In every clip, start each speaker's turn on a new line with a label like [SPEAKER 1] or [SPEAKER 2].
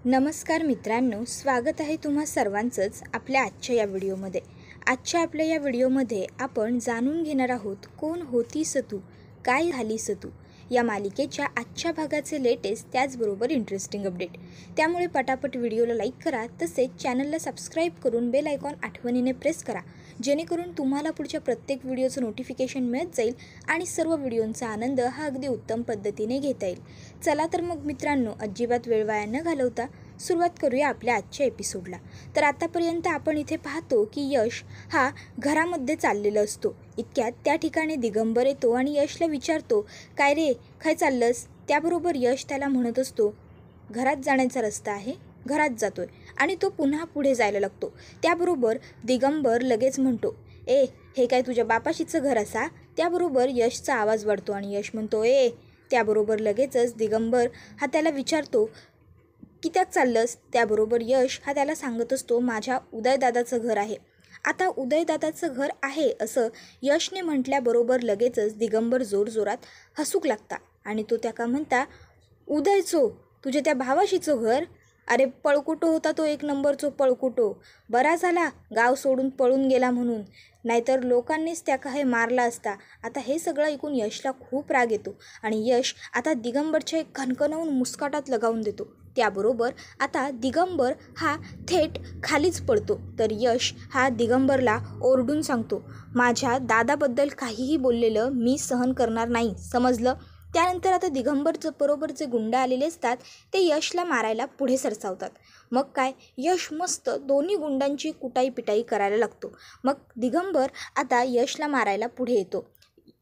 [SPEAKER 1] नमस्कार मित्रांनो, स्वागत आहे तुम्हा सर्वांचंच आपल्या आजच्या या व्हिडिओमध्ये. आपल्या या व्हिडिओमध्ये आपण जाणून घेणार आहोत कोण होतीस तू, काय झालीस तू या मालिकेच्या आजच्या भागाचे लेटेस्ट त्याचबरोबर इंटरेस्टिंग अपडेट. त्यामुळे पटापट व्हिडिओला लाईक करा, तसेच चॅनलला सबस्क्राईब करून बेल आयकॉन आठवणीने प्रेस करा, जेणेकरून तुम्हाला पुढच्या प्रत्येक व्हिडिओचं नोटिफिकेशन मिळत जाईल आणि सर्व व्हिडिओंचा आनंद हा अगदी उत्तम पद्धतीने घेता येईल. चला तर मग मित्रांनो, अजिबात वेळ वाया न घालवता सुरुवात करूया आपल्या आजच्या एपिसोडला. तर आतापर्यंत आपण इथे पाहतो की यश हा घरामध्ये चाललेला असतो. इतक्यात त्या ठिकाणी दिगंबर येतो आणि यशला विचारतो, काय रे, काय चाललंस? त्याबरोबर यश त्याला म्हणत असतो, घरात जाण्याचा रस्ता आहे, घरात जातोय. आणि तो पुन्हा पुढे जायला लागतो. त्याबरोबर दिगंबर लगेच म्हणतो, हे काय तुझ्या बापाशीचं घर असा? त्याबरोबर यशचा आवाज वाढतो आणि यश म्हणतो, त्याबरोबर लगेचच दिगंबर हा त्याला विचारतो, कित्याक चाललंस? त्याबरोबर यश हा त्याला सांगत असतो, माझ्या उदयदादाचं घर आहे. आता उदयदादाचं घर आहे असं यशने म्हटल्याबरोबर लगेचच दिगंबर जोरजोरात हसूक लागता आणि तो त्याका म्हणता, उदयचो, तुझ्या त्या भावाशीचो घर? अरे पळकुटो होता तो, एक नंबरचो पळकुटो. बरा झाला गाव सोडून पळून गेला म्हणून, नाहीतर लोकांनीच त्याका हे मारला असता. आता हे सगळं ऐकून यशला खूप राग येतो आणि यश आता दिगंबरच्या एक खणखणवून मुस्काटात लगावून देतो. त्याबरोबर आता दिगंबर हा थेट खालीच पडतो. तर यश हा दिगंबरला ओरडून सांगतो, माझ्या दादाबद्दल काहीही बोललेलं मी सहन करणार नाही, समजलं? त्यानंतर आता दिगंबरचं बरोबर जे गुंड आलेले असतात ते यशला मारायला पुढे सरसावतात. मग काय, यश मस्त दोन्ही गुंडांची कुटाई पिटाई करायला लागतो. मग दिगंबर आता यशला मारायला पुढे येतो.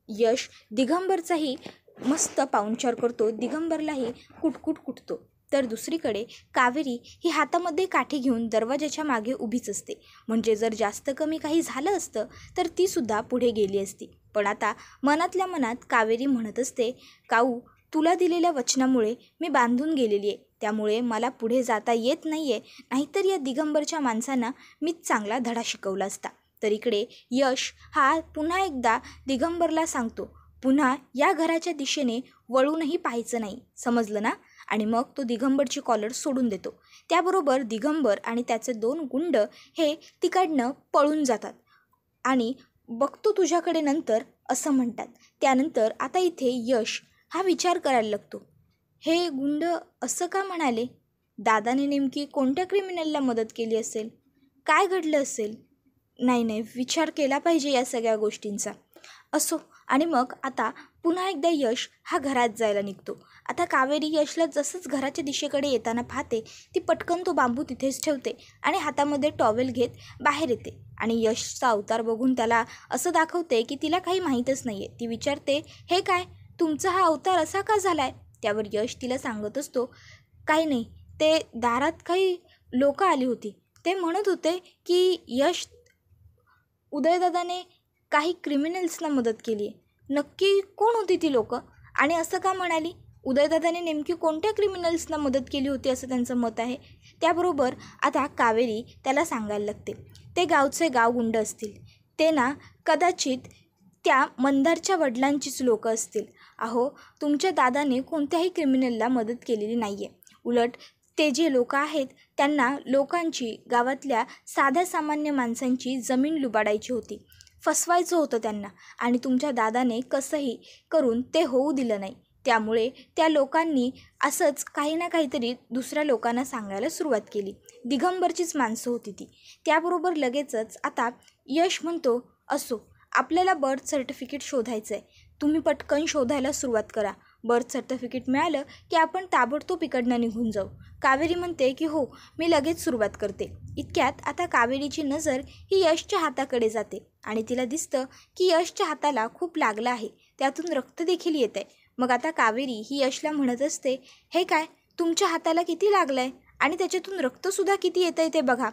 [SPEAKER 1] यश दिगंबरचाही मस्त पाहुणचार करतो, दिगंबरलाही कुटकुट कुटतो. तर दुसरीकडे कावेरी ही हातामध्ये काठी घेऊन दरवाजाच्या मागे उभीच असते. म्हणजे जर जास्त कमी काही झालं असतं तर ती सुद्धा पुढे गेली असती. पण आता मनातल्या मनात कावेरी म्हणत असते, काऊ, तुला दिलेल्या वचनामुळे मी बांधून गेलेली आहे, त्यामुळे मला पुढे जाता येत नाही आहे, नाहीतर या दिगंबरच्या माणसांना मीच चांगला धडा शिकवला असता. तर इकडे यश हा पुन्हा एकदा दिगंबरला सांगतो, पुन्हा या घराच्या दिशेने वळूनही पाहायचं नाही, समजलं ना? आणि मग तो दिगंबरची कॉलर सोडून देतो. त्याबरोबर दिगंबर आणि त्याचे 2 गुंड हे तिकडनं पळून जातात आणि बघतो तुझ्याकडे नंतर असं म्हणतात. त्यानंतर आता इथे यश हा विचार करायला लागतो, हे गुंड असं का म्हणाले? दादाने नेमकी कोणत्या क्रिमिनलला मदत केली असेल? काय घडलं असेल? नाही, विचार केला पाहिजे या सगळ्या गोष्टींचा. असो. आणि मग आता पुन्हा एकदा यश हा घरात जायला निघतो. आता कावेरी यशला जसंच घराच्या दिशेकडे येताना पाहते, ती पटकन तो बांबू तिथेच ठेवते आणि हातामध्ये टॉवेल घेत बाहेर येते आणि यशचा अवतार बघून त्याला असं दाखवते की तिला काही माहीतच नाही आहे. ती विचारते, हे काय, तुमचा हा अवतार असा का झाला आहे? त्यावर यश तिला सांगत असतो, काही नाही, ते दारात काही लोक आली होती, ते म्हणत होते की यश, उदयदादाने काही क्रिमिनल्सना मदत केली आहे. नक्की कोण होती ती लोक आणि असं का म्हणाली? उदयदादाने नेमकी कोणत्या क्रिमिनल्सना मदत केली होती असं त्यांचं मत आहे. त्याबरोबर आता कावेरी त्याला सांगायला लागते, ते गावचे गावगुंड असतील, ते ना कदाचित त्या मंदारच्या वडिलांचीच लोकं असतील. अहो, तुमच्या दादाने कोणत्याही क्रिमिनलला मदत केलेली नाही आहे. उलट ते जे लोक आहेत त्यांना लोकांची, गावातल्या साध्या सामान्य माणसांची जमीन लुबाडायची होती, फसवायचं होतं त्यांना आणि तुमच्या दादाने कसंही करून ते होऊ दिलं नाही. त्यामुळे त्या लोकांनी असंच काही ना काहीतरी दुसऱ्या लोकांना सांगायला सुरुवात केली. दिगंबरचीच माणसं होती ती. त्याबरोबर लगेचच आता यश म्हणतो, असो, आपल्याला बर्थ सर्टिफिकेट शोधायचं आहे, तुम्ही पटकन शोधायला सुरुवात करा. बर्थ सर्टिफिकेट मिळालं की आपण ताबडतोब इकडनं निघून जाऊ. कावेरी म्हणते की हो, मी लगेच सुरुवात करते. इतक्यात आता कावेरीची नजर ही यशच्या हाताकडे जाते आणि तिला दिसतं की यशच्या हाताला खूप लागलं आहे, त्यातून रक्त देखील येत आहे. मग आता कावेरी ही यशला म्हणत असते, हे काय, तुमच्या हाताला किती लागलं आहे आणि त्याच्यातून रक्तसुद्धा किती येतं आहे ते बघा.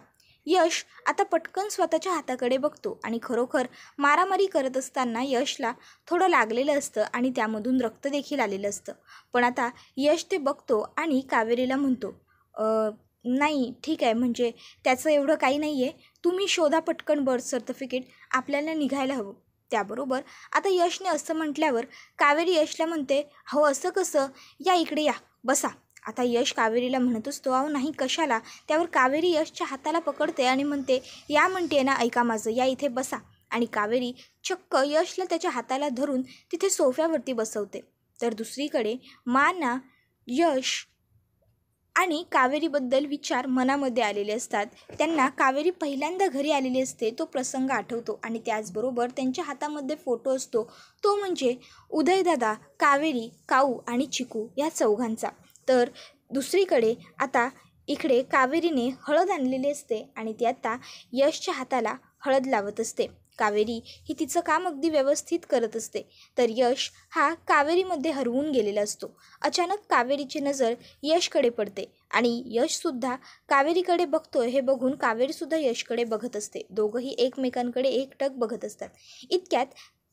[SPEAKER 1] यश आता पटकन स्वतःच्या हाताकडे बघतो आणि खरोखर मारामारी करत असताना यशला थोडं लागलेलं असतं आणि त्यामधून रक्त देखील आलेलं असतं. पण आता यश ते बघतो आणि कावेरीला म्हणतो, नाही ठीक आहे, म्हणजे त्याचं एवढं काही नाही आहे, तुम्ही शोधा पटकन बर्थ सर्टिफिकेट, आपल्याला निघायला हवं. त्याबरोबर आता यशने असं म्हटल्यावर कावेरी यशला म्हणते, हो असं कसं, या इकडे या, बसा, आता यश कावेरीला म्हणत असतो, अहो नाही कशाला. त्यावर कावेरी यशच्या हाताला पकडते आणि म्हणते, या म्हणते ना, ऐका माझं, या इथे बसा. आणि कावेरी चक्क यशला त्याच्या हाताला धरून तिथे सोफ्यावरती बसवते. तर दुसरीकडे माना यश आणि कावेरीबद्दल विचार मनामध्ये आलेले असतात. त्यांना कावेरी पहिल्यांदा घरी आलेली असते तो प्रसंग आठवतो आणि त्याचबरोबर त्यांच्या हातामध्ये फोटो असतो, तो म्हणजे उदयदादा, कावेरी, काऊ आणि चिकू या चौघांचा. तर दुसरीकडे आता इकडे कावेरीने हळद आणलेली असते आणि ती आता यशच्या हाताला हळद लावत असते. कावेरी ही तिचं काम अगदी व्यवस्थित करत असते, तर यश हा कावेरीमध्ये हरवून गेलेला असतो. अचानक कावेरीची नजर यशकडे पडते आणि यशसुद्धा कावेरीकडे बघतोय हे बघून कावेरीसुद्धा यशकडे बघत असते. दोघंही एकमेकांकडे एकटक बघत असतात. इतक्यात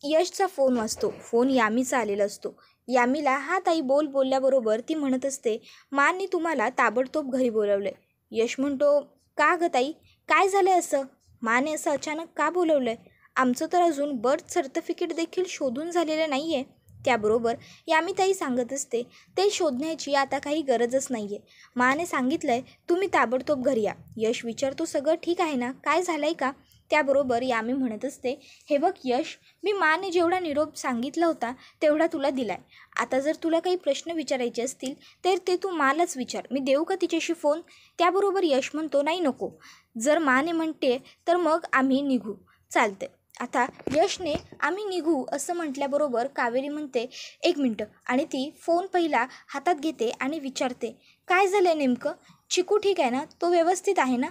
[SPEAKER 1] यशचा फोन वाजतो. फोन यामीचा आलेला असतो. यामीला हा ताई बोलल्याबरोबर ती म्हणत असते, मांनी तुम्हाला ताबडतोब घरी बोलवलंय. यश म्हणतो, का ग ताई, काय झालंय असं? माने असं अचानक का बोलवलंय? आमचं तर अजून बर्थ सर्टिफिकेट देखील शोधून झालेलं नाही आहे. त्याबरोबर यामीताई सांगत असते, ते शोधण्याची आता काही गरजच नाही आहे. माने सांगितलं आहे तुम्ही ताबडतोब घरी या. यश विचारतो, सगळं ठीक आहे ना, काय झालं आहे का? त्याबरोबर यामी म्हणत असते, हे बघ यश, मी माने जेवढा निरोप सांगितला होता तेवढा तुला दिला आहे. आता जर तुला काही प्रश्न विचारायचे असतील तर ते तू मालाच विचार, मी देऊ का तिच्याशी फोन? त्याबरोबर यश म्हणतो, नाही नको, जर माने म्हणते तर मग आम्ही निघू, चालते. आता यशने आम्ही निघू असं म्हटल्याबरोबर कावेरी म्हणते, एक मिनटं, आणि ती फोन पहिला हातात घेते आणि विचारते, काय झालं आहे नेमकं? चिकू ठीक आहे ना? तो व्यवस्थित आहे ना?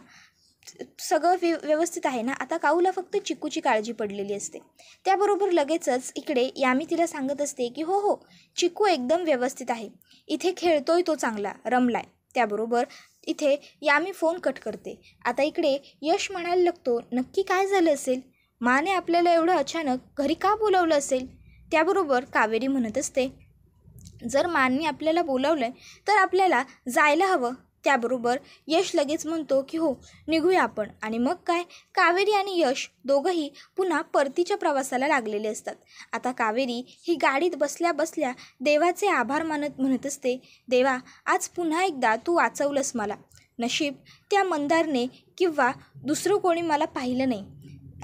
[SPEAKER 1] सगळं व्यवस्थित आहे ना? आता काऊला फक्त चिकूची काळजी पडलेली असते. त्याबरोबर लगेचच इकडे यामी तिला सांगत असते की हो हो, चिकू एकदम व्यवस्थित आहे, इथे खेळतोय तो, चांगला रमलाय. त्याबरोबर इथे यामी फोन कट करते. आता इकडे यश म्हणायला लागतो, नक्की काय झालं असेल? माने आपल्याला एवढं अचानक घरी का बोलावलं असेल? त्याबरोबर कावेरी म्हणत असते, जर माननी आपल्याला बोलावलंय तर आपल्याला जायला हवं. त्याबरोबर यश लगेच म्हणतो की हो, निघूया आपण. आणि मग काय, कावेरी आणि यश दोघंही पुन्हा परतीच्या प्रवासाला लागलेले असतात. आता कावेरी ही गाडीत बसल्या बसल्या देवाचे आभार म्हणत असते, देवा, आज पुन्हा एकदा तू वाचवलंस मला. नशीब त्या मंदारने किंवा दुसरं कोणी मला पाहिलं नाही.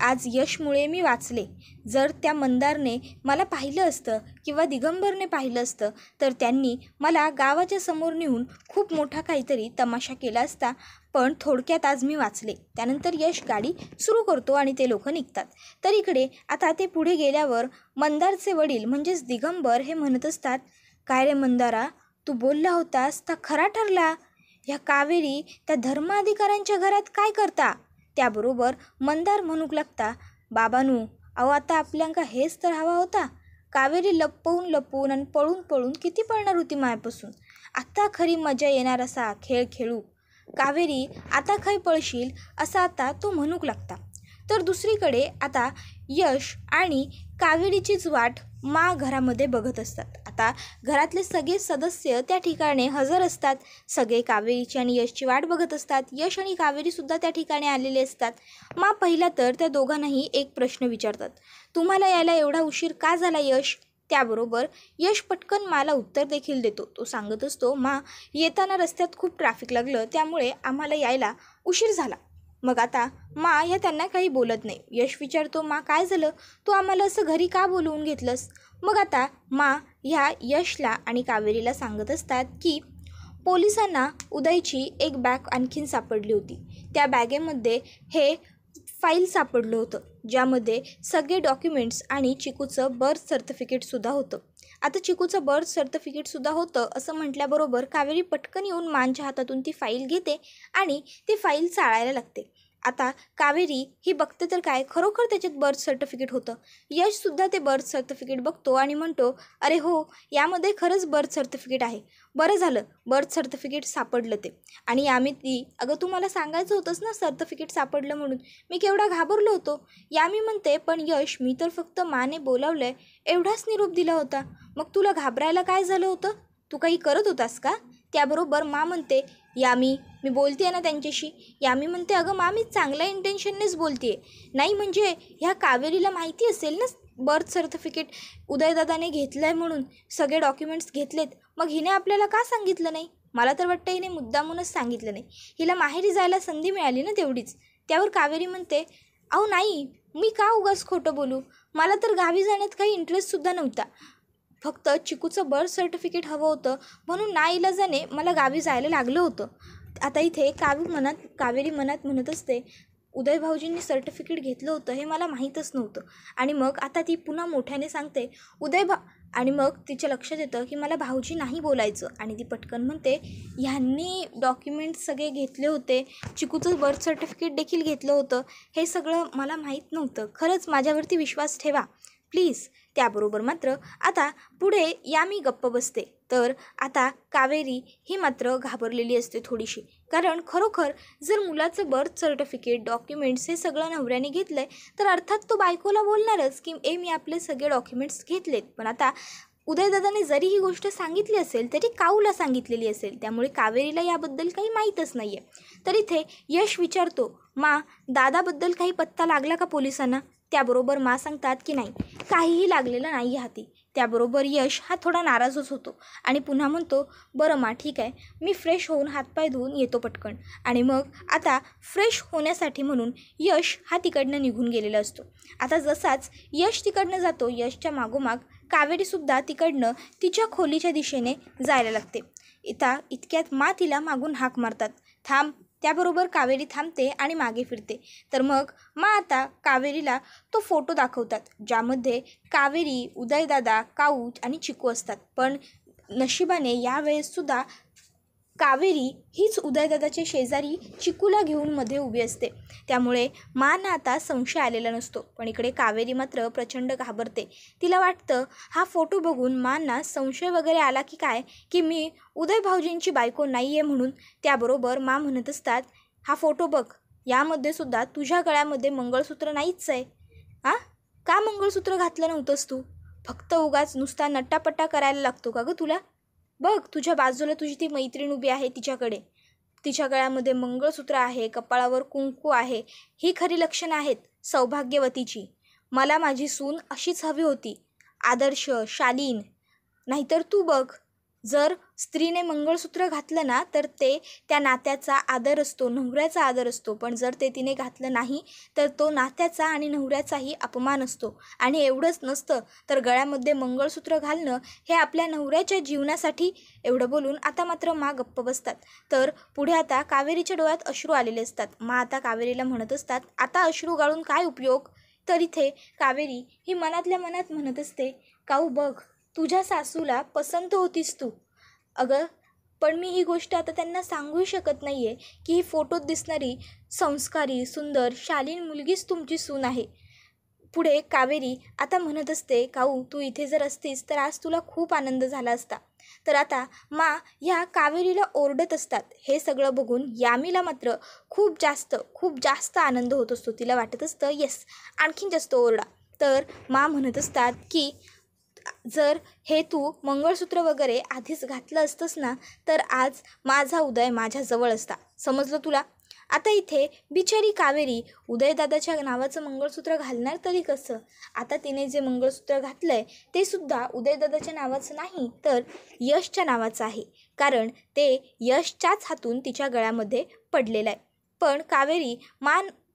[SPEAKER 1] आज यशमुळे मी वाचले. जर त्या मंदारने मला पाहिलं असतं किंवा दिगंबरने पाहिलं असतं तर त्यांनी मला गावाच्या समोर नेऊन खूप मोठा काहीतरी तमाशा केला असता. पण थोडक्यात आज मी वाचले. त्यानंतर यश गाडी सुरू करतो आणि ते लोक निघतात. तर इकडे आता ते पुढे गेल्यावर मंदारचे वडील म्हणजेच दिगंबर हे म्हणत असतात, काय रे मंदारा, तू बोलला होतास तर खरा ठरला. ह्या कावेरी त्या धर्माधिकाऱ्यांच्या घरात काय करता? त्याबरोबर मंदार म्हणूक लागता, बाबानू, अहो आता आपल्याला हेच तर हवा होता. कावेरी लपवून आणि पळून किती पळणार होती मायापासून. आता खरी मजा येणार असा खेळ खेळू. कावेरी आता खै पळशील असा आता तो म्हणूक लागता. तर दुसरीकडे आता यश आणि कावेरीचीच वाट घरामध्ये बघत असतात. आता घरातले सगळे सदस्य त्या ठिकाणी हजर असतात. सगळे कावेरीची आणि यशची वाट बघत असतात. यश आणि कावेरीसुद्धा त्या ठिकाणी आलेले असतात. पहिला तर त्या दोघांनाही एक प्रश्न विचारतात, तुम्हाला यायला एवढा उशीर का झाला यश? त्याबरोबर यश पटकन माला उत्तर देखील देतो. तो सांगत असतो, येताना रस्त्यात खूप ट्रॅफिक लागलं, त्यामुळे आम्हाला यायला उशीर झाला. मग आता ह्या त्यांना काही बोलत नाही. यश विचारतो, काय झालं, तू आम्हाला असं घरी का बोलवून घेतलंस? मग आता ह्या यशला आणि कावेरीला सांगत असतात की पोलिसांना उदयची एक बॅग आणखीन सापडली होती. त्या बॅगेमध्ये हे फाईल सापडलं होतं, ज्यामध्ये सगळे डॉक्युमेंट्स आणि चिकूचं बर्थ सर्टिफिकेटसुद्धा होतं. आता चिकूचं बर्थ सर्टिफिकेटसुद्धा होतं असं म्हटल्याबरोबर कावेरी पटकन येऊन मानच्या हातातून ती फाईल घेते आणि ती फाईल चाळायला लागते. आता कावेरी ही बघते तर काय, खरोखर त्याच्यात बर्थ सर्टिफिकेट होतं. यशसुद्धा ते बर्थ सर्टिफिकेट बघतो आणि म्हणतो, अरे हो, यामध्ये खरंच बर्थ सर्टिफिकेट आहे. बरं झालं बर्थ सर्टिफिकेट सापडलं ते. आणि यामी, अगं तुम्हाला सांगायचं होतंच ना सर्टिफिकेट सापडलं म्हणून, मी केवढा घाबरलो होतो. यामी म्हणते, पण यश, मी तर फक्त माने बोलावलंय एवढाच निरोप दिला होता. मग तुला घाबरायला काय झालं होतं? तू काही करत होतास का? त्याबरोबर म्हणते, यामी, मी बोलते ना त्यांच्याशी. यामी म्हणते, अगं मी चांगल्या इंटेन्शननेच बोलते आहे. नाही म्हणजे ह्या कावेरीला माहिती असेल ना बर्थ सर्टिफिकेट उदयदादाने घेतलं आहे म्हणून, सगळे डॉक्युमेंट्स घेतलेत, मग हिने आपल्याला का सांगितलं नाही? मला तर वाटतं हिने मुद्दामूनच सांगितलं नाही, हिला माहेरी जायला संधी मिळाली ना तेवढीच. त्यावर कावेरी म्हणते, अहो नाही, मी का उगाच खोटं बोलू, मला तर गावी जाण्यात काही इंटरेस्टसुद्धा नव्हता. फक्त चिकूचं बर्थ सर्टिफिकेट हवं होतं म्हणून नाईलाजाने मला गावी जायला लागलं होतं. आता इथे कावेरी मनात म्हणत असते, उदय भाऊजींनी सर्टिफिकेट घेतलं होतं हे मला माहीतच नव्हतं. आणि मग आता ती पुन्हा मोठ्याने सांगते, आणि मग तिच्या लक्षात येतं की मला भाऊजी नाही बोलायचं. आणि ती पटकन म्हणते, ह्यांनी डॉक्युमेंट्स सगळे घेतले होते, चिकूचं बर्थ सर्टिफिकेट देखील घेतलं होतं, हे सगळं मला माहीत नव्हतं. खरंच माझ्यावरती विश्वास ठेवा प्लीज. त्याबरोबर मात्र आता पुढे मी गप्प बसते. तर आता कावेरी ही मात्र घाबरलेली असते थोडीशी, कारण खरोखर जर मुलाचं बर्थ सर्टिफिकेट, डॉक्युमेंट्स हे सगळं नवऱ्याने घेतलं आहे तर अर्थात तो बायकोला बोलणारच की मी आपले सगळे डॉक्युमेंट्स घेतलेत. पण आता उदयदादाने जरी ही गोष्ट सांगितली असेल तरी काऊला सांगितलेली असेल, त्यामुळे कावेरीला याबद्दल काही माहीतच नाही आहे. तर इथे यश विचारतो, दादाबद्दल काही पत्ता लागला का पोलिसांना? त्याबरोबर सांगतात की नाही, काहीही लागलेलं नाही हाती. त्याबरोबर यश हा थोडा नाराजच होतो आणि पुन्हा म्हणतो, बरं ठीक आहे, मी फ्रेश होऊन हातपाय धुवून येतो पटकन. आणि मग आता फ्रेश होण्यासाठी म्हणून यश हा तिकडनं निघून गेलेला असतो. आता जसाच यश तिकडनं जातो, यशच्या मागोमाग कावेरीसुद्धा तिकडनं तिच्या खोलीच्या दिशेने जायला लागते. इतक्यात तिला मागून हाक मारतात, थांब. त्याबरोबर कावेरी थांबते आणि मागे फिरते. तर मग आता कावेरीला तो फोटो दाखवतात ज्यामध्ये कावेरी, उदयदादा, काऊ आणि चिकू असतात. पण नशिबाने यावेळेससुद्धा कावेरी हीच उदयदादाच्या शेजारी चिकूला घेऊन मध्ये उभी असते. त्यामुळे ना आता संशय आलेला नसतो. पण इकडे कावेरी मात्र प्रचंड घाबरते. तिला वाटतं हा फोटो बघून ना संशय वगैरे आला की काय, की मी उदय भाऊजींची बायको नाही आहे म्हणून. त्याबरोबर म्हणत असतात, हा फोटो बघ, यामध्ये सुद्धा तुझ्या गळ्यामध्ये मंगळसूत्र नाहीच आहे. का मंगळसूत्र घातलं नव्हतंस तू? फक्त उगाच नुसता नट्टापट्टा करायला लागतो का गं तुला? बघ, तुझ्या बाजूला तुझी ती मैत्रीण उभी आहे, तिच्या गळ्यामध्ये मंगळसूत्र आहे, कपाळावर कुंकू आहे. ही खरी लक्षणं आहेत सौभाग्यवतीची. मला माझी सून अशीच हवी होती, आदर्श, शालीन. नाहीतर तू बघ, जर स्त्रीने मंगळसूत्र घातलं ना तर ते त्या नात्याचा आदर असतो, नवऱ्याचा आदर असतो. पण जर ते तिने घातलं नाही तर तो नात्याचा आणि नवऱ्याचाही अपमान असतो. आणि एवढंच नसतं तर गळ्यामध्ये मंगळसूत्र घालणं हे आपल्या नवऱ्याच्या जीवनासाठी. एवढं बोलून आता मात्र गप्प बसतात. तर पुढे आता कावेरीच्या डोळ्यात अश्रू आलेले असतात. आता कावेरीला म्हणत असतात, आता अश्रू गाळून काय उपयोग? तर इथे कावेरी ही मनातल्या मनात म्हणत असते, काऊ बघ, तुझ्या सासूला पसंत होतीस तू. अगं, पण मी ही गोष्ट आता त्यांना सांगू शकत नाही आहे की ही फोटोत दिसणारी संस्कारी, सुंदर, शालीन मुलगीच तुमची सून आहे. पुढे कावेरी आता म्हणत असते, काऊ तू इथे जर असतीस तर आज तुला खूप आनंद झाला असता. तर आता ह्या कावेरीला ओरडत असतात. हे सगळं बघून यामीला मात्र खूप जास्त आनंद होत असतो. तिला वाटत असतं, येस, आणखीन जास्त ओरडा. तर म्हणत असतात की जर हे तू मंगळसूत्र वगैरे आधीच घातलं असतंस ना तर आज माझा उदय माझ्याजवळ असता. समजलं तुला? आता इथे बिचारी कावेरी उदयदादाच्या नावाचं मंगळसूत्र घालणार तरी कसं? आता तिने जे मंगळसूत्र घातलं आहे ते सुद्धा उदयदादाच्या नावाचं नाही तर यशच्या नावाचं आहे, कारण ते यशच्याच हातून तिच्या गळ्यामध्ये पडलेलं आहे. पण कावेरी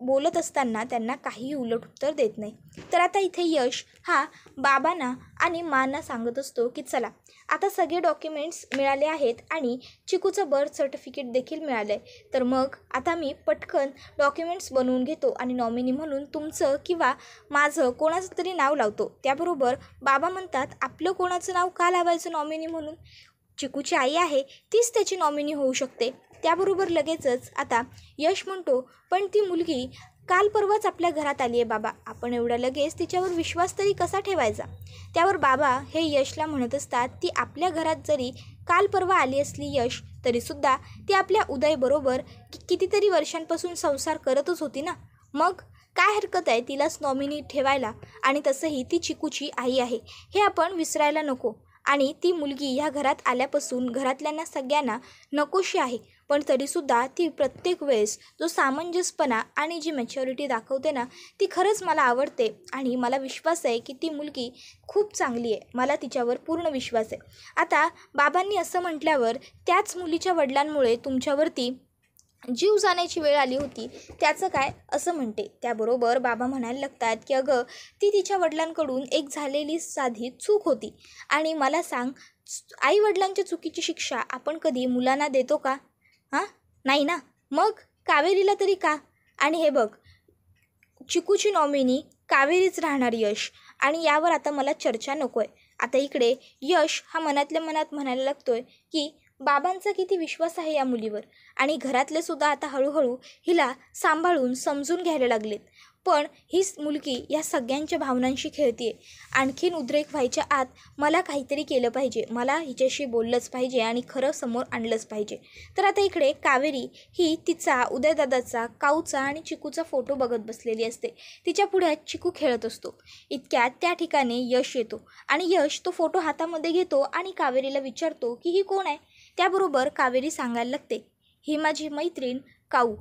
[SPEAKER 1] बोलत असताना त्यांना काहीही उलट उत्तर देत नाही. तर आता इथे यश हा बाबांना आणि मांना सांगत असतो की चला, आता सगळे डॉक्युमेंट्स मिळाले आहेत आणि चिकूचं बर्थ सर्टिफिकेट देखील मिळालं आहे. तर मग आता मी पटकन डॉक्युमेंट्स बनवून घेतो आणि नॉमिनी म्हणून तुमचं किंवा माझं कोणाचं तरी नाव लावतो. त्याबरोबर बाबा म्हणतात, आपलं कोणाचं नाव का लावायचं नॉमिनी म्हणून? चिकूची आई आहे तीच त्याची नॉमिनी होऊ शकते. त्याबरोबर लगेचच आता यश म्हणतो, पण ती मुलगी काल परवाच आपल्या घरात आली आहे बाबा, आपण एवढ्या लगेच तिच्यावर विश्वास तरी कसा ठेवायचा? त्यावर बाबा हे यशला म्हणत असतात, ती आपल्या घरात जरी काल परवा आली असली यश, तरीसुद्धा ती आपल्या उदयबरोबर कितीतरी वर्षांपासून संसार करतच होती ना. मग काय हरकत आहे तिलाच नॉमिनी ठेवायला? आणि तसंही ती चिकूची आई आहे हे आपण विसरायला नको. आणि ती मुलगी ह्या घरात आल्यापासून घरातल्यांना सगळ्यांना नकोशी आहे. पण तरीसुद्धा ती प्रत्येक वेळेस जो सामंजस्यपणा आणि जी मॅच्युरिटी दाखवते ना, ती खरंच मला आवडते आणि मला विश्वास आहे की ती मुलगी खूप चांगली आहे. मला तिच्यावर पूर्ण विश्वास आहे. आता बाबांनी असं म्हटल्यावर त्याच मुलीच्या वडिलांमुळे तुमच्यावरती जीव जाण्याची वेळ आली होती, त्याचं काय असं म्हणते. त्याबरोबर बाबा म्हणायला लागतात की अगं, ती तिच्या वडिलांकडून एक झालेली साधी चूक होती आणि मला सांग, आईवडिलांच्या चुकीची शिक्षा आपण कधी मुलांना देतो का? हां, नाही ना. मग कावेरीला तरी का? आणि हे बघ, चिकूची नॉमिनी कावेरीच राहणार यश, आणि यावर आता मला चर्चा नको आहे. आता इकडे यश हा मनातल्या मनात म्हणायला लागतोय की बाबांचा किती विश्वास आहे या मुलीवर, आणि घरातले सुद्धा आता हळूहळू हिला सांभाळून समजून घ्यायला लागलेत. पण हीच मुलगी या सगळ्यांच्या भावनांशी खेळते. आणखीन उद्रेक व्हायच्या आत मला काहीतरी केलं पाहिजे, मला हिच्याशी बोललंच पाहिजे आणि खरं समोर आणलंच पाहिजे. तर आता इकडे कावेरी ही तिचा, उदयदादाचा, काऊचा आणि चिकूचा फोटो बघत बसलेली असते. तिच्या पुढे चिकू खेळत असतो. इतक्यात त्या ठिकाणी यश येतो आणि यश तो फोटो हातामध्ये घेतो आणि कावेरीला विचारतो की ही कोण आहे. त्याबरोबर कावेरी सांगायला लागते, ही माझी मैत्रीण काऊ.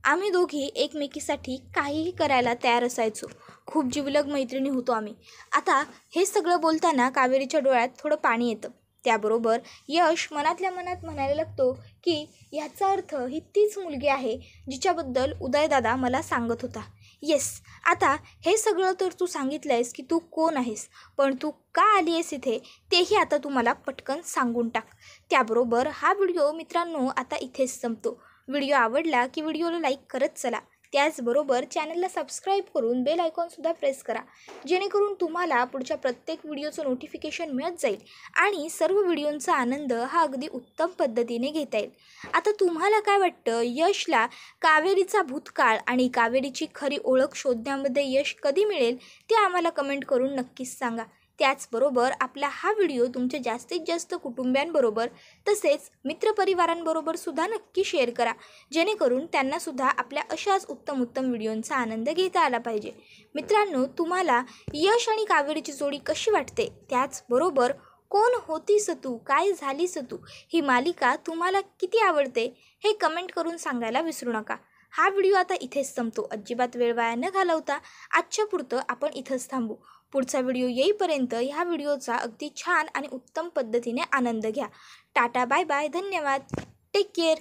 [SPEAKER 1] आम्ही दोघी एकमेकीसाठी काहीही करायला तयार असायचो. खूप जिवलग मैत्रिणी होतो आम्ही. आता हे सगळं बोलताना कावेरीच्या डोळ्यात थोडं पाणी येतं. त्याबरोबर यश मनातल्या मनात म्हणायला लागतो की ह्याचा अर्थ ही तीच मुलगी आहे जिच्याबद्दल उदयदादा मला सांगत होता. येस, आता हे सगळं तर तू सांगितलं आहेस की तू कोण आहेस, पण तू का आली आहेस इथे तेही आता तू मला पटकन सांगून टाक. त्याबरोबर हा व्हिडिओ मित्रांनो आता इथेच संपतो. व्हिडिओ आवडला की व्हिडिओला लाईक करत चला. त्याचबरोबर चॅनलला सबस्क्राईब करून बेल आयकॉनसुद्धा प्रेस करा, जेणेकरून तुम्हाला पुढच्या प्रत्येक व्हिडिओचं नोटिफिकेशन मिळत जाईल आणि सर्व व्हिडिओंचा आनंद हा अगदी उत्तम पद्धतीने घेता येईल. आता तुम्हाला काय वाटतं, यशला कावेरीचा भूतकाळ आणि कावेरीची खरी ओळख शोधण्यामध्ये यश कधी मिळेल ते आम्हाला कमेंट करून नक्कीच सांगा. त्याचबरोबर आपला हा व्हिडिओ तुमच्या जास्तीत जास्त कुटुंबियांबरोबर तसेच मित्रपरिवारांबरोबर सुद्धा नक्की शेअर करा, जेणेकरून त्यांनासुद्धा आपल्या अशाच उत्तम व्हिडिओंचा आनंद घेता आला पाहिजे. मित्रांनो, तुम्हाला यश आणि कावेरीची जोडी कशी वाटते, त्याचबरोबर कोण होती सतू, काय झाली सतू, ही मालिका तुम्हाला किती आवडते हे कमेंट करून सांगायला विसरू नका. हा व्हिडिओ आता इथेच संपतो. अजिबात वेळ वाया न घालवता आजच्या पुरतं आपण इथंच थांबू. पुढचा व्हिडिओ येईपर्यंत ह्या व्हिडिओचा अगदी छान आणि उत्तम पद्धतीने आनंद घ्या. टाटा, बाय बाय, धन्यवाद, टेक केअर.